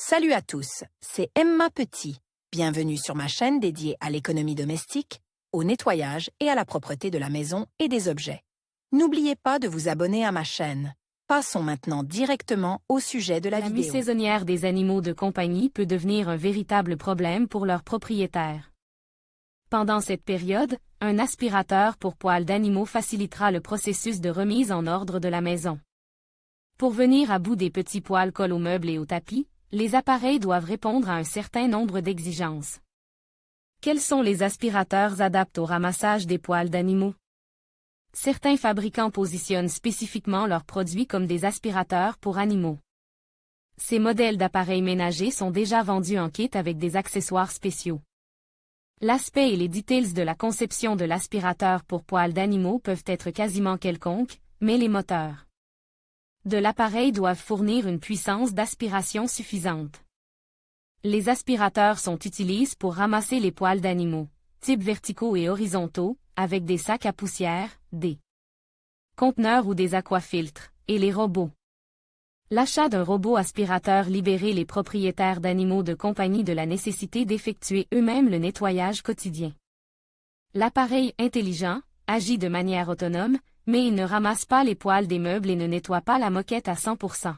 Salut à tous, c'est Emma Petit. Bienvenue sur ma chaîne dédiée à l'économie domestique, au nettoyage et à la propreté de la maison et des objets. N'oubliez pas de vous abonner à ma chaîne. Passons maintenant directement au sujet de la La vidéo. vie saisonnière des animaux de compagnie peut devenir un véritable problème pour leurs propriétaires. Pendant cette période, un aspirateur pour poils d'animaux facilitera le processus de remise en ordre de la maison. Pour venir à bout des petits poils collés aux meubles et aux tapis, les appareils doivent répondre à un certain nombre d'exigences. Quels sont les aspirateurs adaptés au ramassage des poils d'animaux? Certains fabricants positionnent spécifiquement leurs produits comme des aspirateurs pour animaux. Ces modèles d'appareils ménagers sont déjà vendus en kit avec des accessoires spéciaux. L'aspect et les details de la conception de l'aspirateur pour poils d'animaux peuvent être quasiment quelconques, mais les moteurs de l'appareil doivent fournir une puissance d'aspiration suffisante. Les aspirateurs sont utilisés pour ramasser les poils d'animaux, types verticaux et horizontaux, avec des sacs à poussière, des conteneurs ou des aquafiltres, et les robots. L'achat d'un robot aspirateur libère les propriétaires d'animaux de compagnie de la nécessité d'effectuer eux-mêmes le nettoyage quotidien. L'appareil intelligent agit de manière autonome, mais il ne ramasse pas les poils des meubles et ne nettoie pas la moquette à 100%.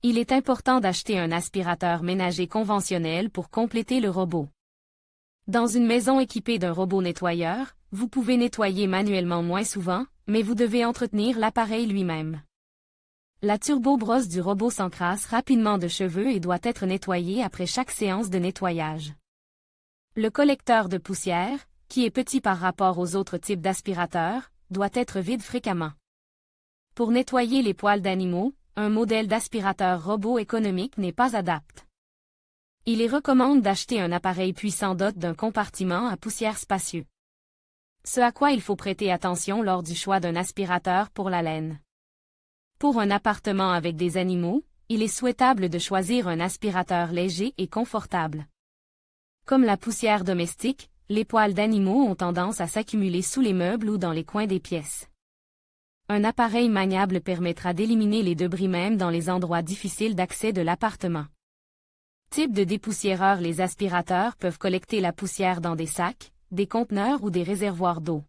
Il est important d'acheter un aspirateur ménager conventionnel pour compléter le robot. Dans une maison équipée d'un robot nettoyeur, vous pouvez nettoyer manuellement moins souvent, mais vous devez entretenir l'appareil lui-même. La turbo-brosse du robot s'encrasse rapidement de cheveux et doit être nettoyée après chaque séance de nettoyage. Le collecteur de poussière, qui est petit par rapport aux autres types d'aspirateurs, doit être vide fréquemment. Pour nettoyer les poils d'animaux, un modèle d'aspirateur robot économique n'est pas adapté. Il est recommandé d'acheter un appareil puissant doté d'un compartiment à poussière spacieux. Ce à quoi il faut prêter attention lors du choix d'un aspirateur pour la laine. Pour un appartement avec des animaux, il est souhaitable de choisir un aspirateur léger et confortable. Comme la poussière domestique, les poils d'animaux ont tendance à s'accumuler sous les meubles ou dans les coins des pièces. Un appareil maniable permettra d'éliminer les débris même dans les endroits difficiles d'accès de l'appartement. Type de dépoussiéreur: les aspirateurs peuvent collecter la poussière dans des sacs, des conteneurs ou des réservoirs d'eau.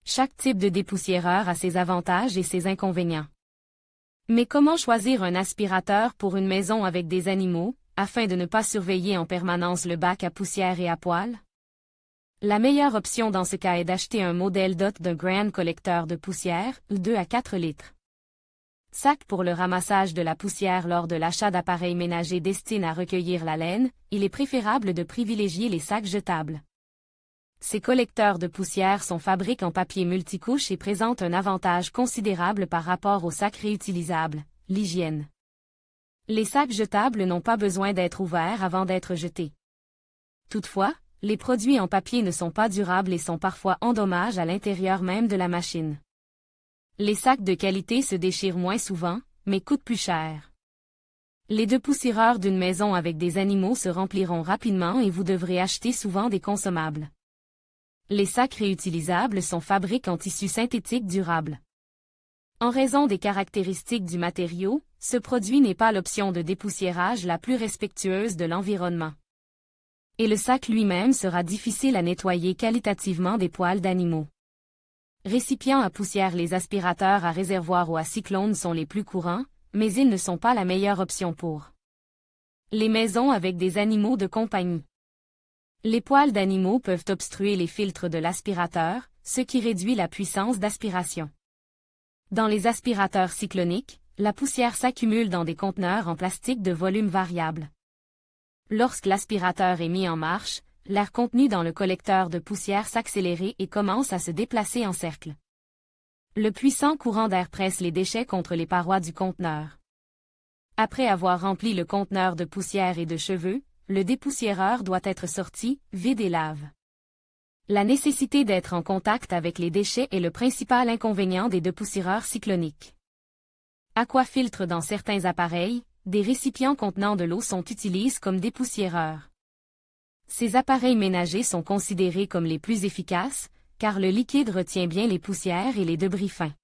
Chaque type de dépoussiéreur a ses avantages et ses inconvénients. Mais comment choisir un aspirateur pour une maison avec des animaux, afin de ne pas surveiller en permanence le bac à poussière et à poils? La meilleure option dans ce cas est d'acheter un modèle doté d'un grand collecteur de poussière, 2 à 4 litres. Sac pour le ramassage de la poussière. Lors de l'achat d'appareils ménagers destinés à recueillir la laine, il est préférable de privilégier les sacs jetables. Ces collecteurs de poussière sont fabriqués en papier multicouche et présentent un avantage considérable par rapport aux sacs réutilisables: l'hygiène. Les sacs jetables n'ont pas besoin d'être ouverts avant d'être jetés. Toutefois, les produits en papier ne sont pas durables et sont parfois endommagés à l'intérieur même de la machine. Les sacs de qualité se déchirent moins souvent, mais coûtent plus cher. Les dépoussiéreurs d'une maison avec des animaux se rempliront rapidement et vous devrez acheter souvent des consommables. Les sacs réutilisables sont fabriqués en tissu synthétique durable. En raison des caractéristiques du matériau, ce produit n'est pas l'option de dépoussiérage la plus respectueuse de l'environnement. Et le sac lui-même sera difficile à nettoyer qualitativement des poils d'animaux. Récipients à poussière: les aspirateurs à réservoir ou à cyclone sont les plus courants, mais ils ne sont pas la meilleure option pour les maisons avec des animaux de compagnie. Les poils d'animaux peuvent obstruer les filtres de l'aspirateur, ce qui réduit la puissance d'aspiration. Dans les aspirateurs cycloniques, la poussière s'accumule dans des conteneurs en plastique de volume variable. Lorsque l'aspirateur est mis en marche, l'air contenu dans le collecteur de poussière s'accélère et commence à se déplacer en cercle. Le puissant courant d'air presse les déchets contre les parois du conteneur. Après avoir rempli le conteneur de poussière et de cheveux, le dépoussiéreur doit être sorti, vide et lave. La nécessité d'être en contact avec les déchets est le principal inconvénient des dépoussiéreurs cycloniques. Aquafiltre: dans certains appareils, des récipients contenant de l'eau sont utilisés comme dépoussiéreurs. Ces appareils ménagers sont considérés comme les plus efficaces, car le liquide retient bien les poussières et les débris fins.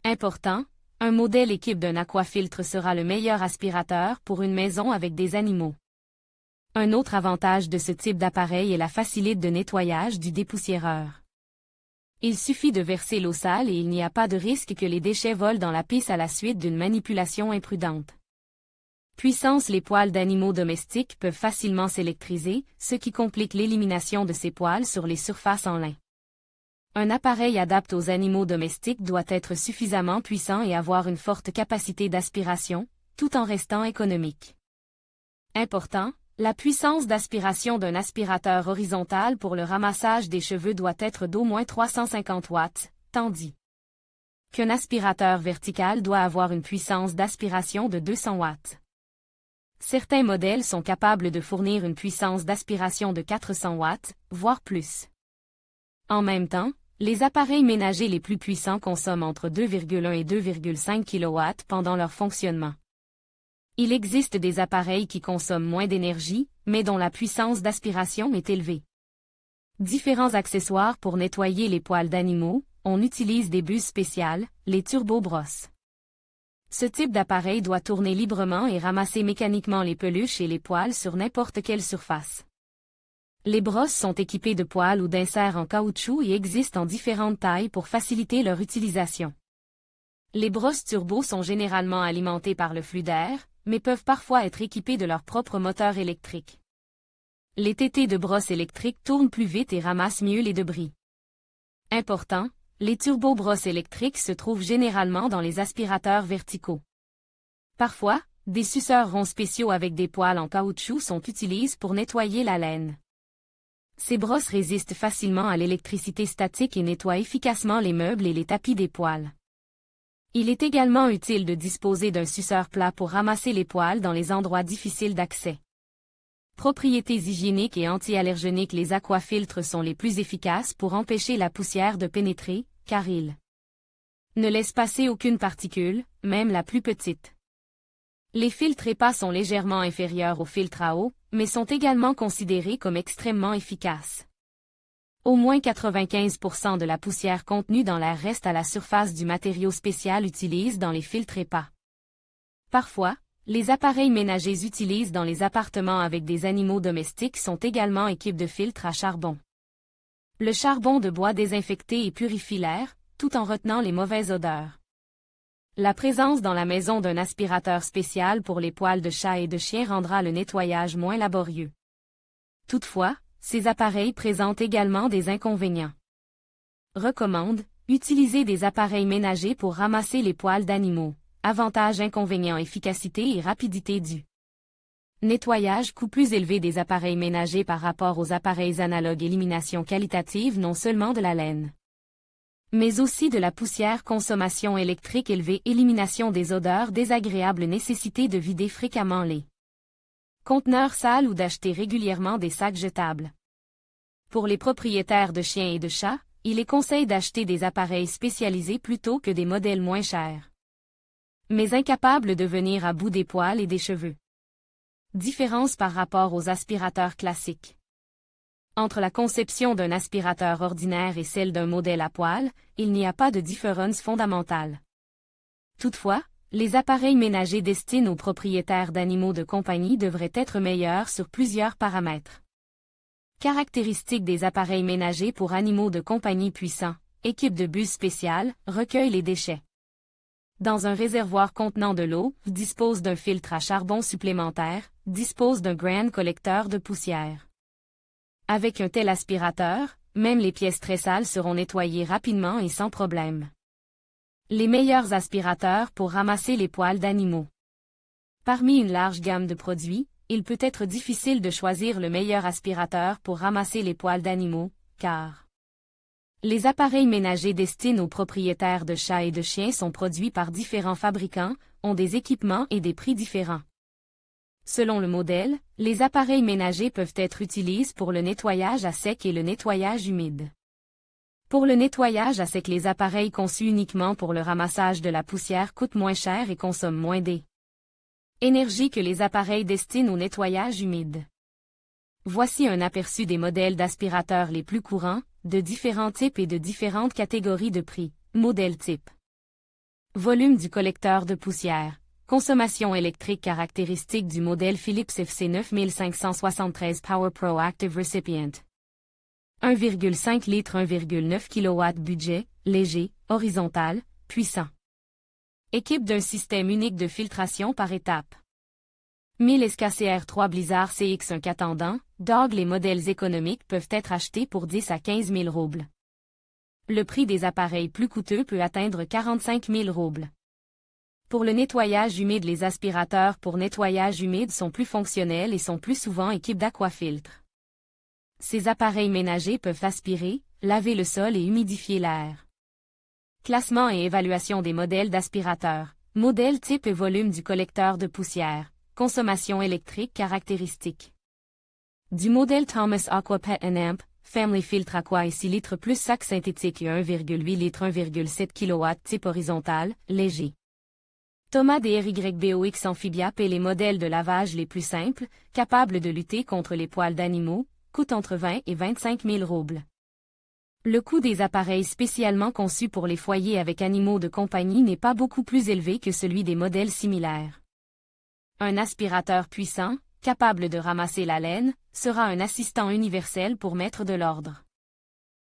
Important, Un modèle équipe d'un aquafiltre sera le meilleur aspirateur pour une maison avec des animaux. Un autre avantage de ce type d'appareil est la facilité de nettoyage du dépoussiéreur. Il suffit de verser l'eau sale et il n'y a pas de risque que les déchets volent dans la pisse à la suite d'une manipulation imprudente. Puissance. Les poils d'animaux domestiques peuvent facilement s'électriser, ce qui complique l'élimination de ces poils sur les surfaces en lin. Un appareil adapté aux animaux domestiques doit être suffisamment puissant et avoir une forte capacité d'aspiration, tout en restant économique. Important, la puissance d'aspiration d'un aspirateur horizontal pour le ramassage des cheveux doit être d'au moins 350 watts, tandis qu'un aspirateur vertical doit avoir une puissance d'aspiration de 200 watts. Certains modèles sont capables de fournir une puissance d'aspiration de 400 watts, voire plus. En même temps, les appareils ménagers les plus puissants consomment entre 2,1 et 2,5 kW pendant leur fonctionnement. Il existe des appareils qui consomment moins d'énergie, mais dont la puissance d'aspiration est élevée. Différents accessoires pour nettoyer les poils d'animaux. On utilise des buses spéciales, les turbo-brosses. Ce type d'appareil doit tourner librement et ramasser mécaniquement les peluches et les poils sur n'importe quelle surface. Les brosses sont équipées de poils ou d'inserts en caoutchouc et existent en différentes tailles pour faciliter leur utilisation. Les brosses turbo sont généralement alimentées par le flux d'air, mais peuvent parfois être équipées de leur propre moteur électrique. Les tétés de brosses électriques tournent plus vite et ramassent mieux les débris. Important, les turbo-brosses électriques se trouvent généralement dans les aspirateurs verticaux. Parfois, des suceurs ronds spéciaux avec des poils en caoutchouc sont utilisés pour nettoyer la laine. Ces brosses résistent facilement à l'électricité statique et nettoient efficacement les meubles et les tapis des poils. Il est également utile de disposer d'un suceur plat pour ramasser les poils dans les endroits difficiles d'accès. Propriétés hygiéniques et anti-allergéniques. Les aquafiltres sont les plus efficaces pour empêcher la poussière de pénétrer, car ils ne laissent passer aucune particule, même la plus petite. Les filtres EPA sont légèrement inférieurs aux filtres à eau, mais sont également considérés comme extrêmement efficaces. Au moins 95% de la poussière contenue dans l'air reste à la surface du matériau spécial utilisé dans les filtres EPA. Parfois, les appareils ménagers utilisés dans les appartements avec des animaux domestiques sont également équipés de filtres à charbon. Le charbon de bois désinfecte et purifie l'air, tout en retenant les mauvaises odeurs. La présence dans la maison d'un aspirateur spécial pour les poils de chat et de chien rendra le nettoyage moins laborieux. Toutefois, ces appareils présentent également des inconvénients. Recommande, utiliser des appareils ménagers pour ramasser les poils d'animaux. Avantages, inconvénients, efficacité et rapidité du nettoyage. Coût plus élevé des appareils ménagers par rapport aux appareils analogues. Élimination qualitative non seulement de la laine, mais aussi de la poussière. Consommation électrique élevée. Élimination des odeurs désagréables. Nécessité de vider fréquemment les conteneurs sales ou d'acheter régulièrement des sacs jetables. Pour les propriétaires de chiens et de chats, il est conseillé d'acheter des appareils spécialisés plutôt que des modèles moins chers, mais incapables de venir à bout des poils et des cheveux. Différence par rapport aux aspirateurs classiques. Entre la conception d'un aspirateur ordinaire et celle d'un modèle à poils, il n'y a pas de différence fondamentale. Toutefois, les appareils ménagers destinés aux propriétaires d'animaux de compagnie devraient être meilleurs sur plusieurs paramètres. Caractéristiques des appareils ménagers pour animaux de compagnie puissants. Équipe de buse spéciale, recueille les déchets. Dans un réservoir contenant de l'eau, dispose d'un filtre à charbon supplémentaire, dispose d'un grand collecteur de poussière. Avec un tel aspirateur, même les pièces très sales seront nettoyées rapidement et sans problème. Les meilleurs aspirateurs pour ramasser les poils d'animaux. Parmi une large gamme de produits, il peut être difficile de choisir le meilleur aspirateur pour ramasser les poils d'animaux, car les appareils ménagers destinés aux propriétaires de chats et de chiens sont produits par différents fabricants, ont des équipements et des prix différents. Selon le modèle, les appareils ménagers peuvent être utilisés pour le nettoyage à sec et le nettoyage humide. Pour le nettoyage à sec, les appareils conçus uniquement pour le ramassage de la poussière coûtent moins cher et consomment moins d'énergie que les appareils destinés au nettoyage humide. Voici un aperçu des modèles d'aspirateurs les plus courants, de différents types et de différentes catégories de prix. Modèle type. Volume du collecteur de poussière. Consommation électrique caractéristique du modèle Philips FC 9573 Power Pro Active Recipient. 1,5 litres 1,9 kW budget, léger, horizontal, puissant. Équipe d'un système unique de filtration par étape. 1000 SKCR3 Blizzard CX1 Catendant, DOG. Les modèles économiques peuvent être achetés pour 10 à 15 000 roubles. Le prix des appareils plus coûteux peut atteindre 45 000 roubles. Pour le nettoyage humide, les aspirateurs pour nettoyage humide sont plus fonctionnels et sont plus souvent équipés d'aquafiltre. Ces appareils ménagers peuvent aspirer, laver le sol et humidifier l'air. Classement et évaluation des modèles d'aspirateurs. Modèle type et volume du collecteur de poussière. Consommation électrique caractéristique. Du modèle Thomas Aqua Pet Amp, Family Filtre Aqua et 6 litres plus sac synthétique et 1,8 litres 1,7 kW type horizontal, léger. Thomas DRYBOX Amphibiap et les modèles de lavage les plus simples, capables de lutter contre les poils d'animaux, coûtent entre 20 et 25 000 roubles. Le coût des appareils spécialement conçus pour les foyers avec animaux de compagnie n'est pas beaucoup plus élevé que celui des modèles similaires. Un aspirateur puissant, capable de ramasser la laine, sera un assistant universel pour mettre de l'ordre.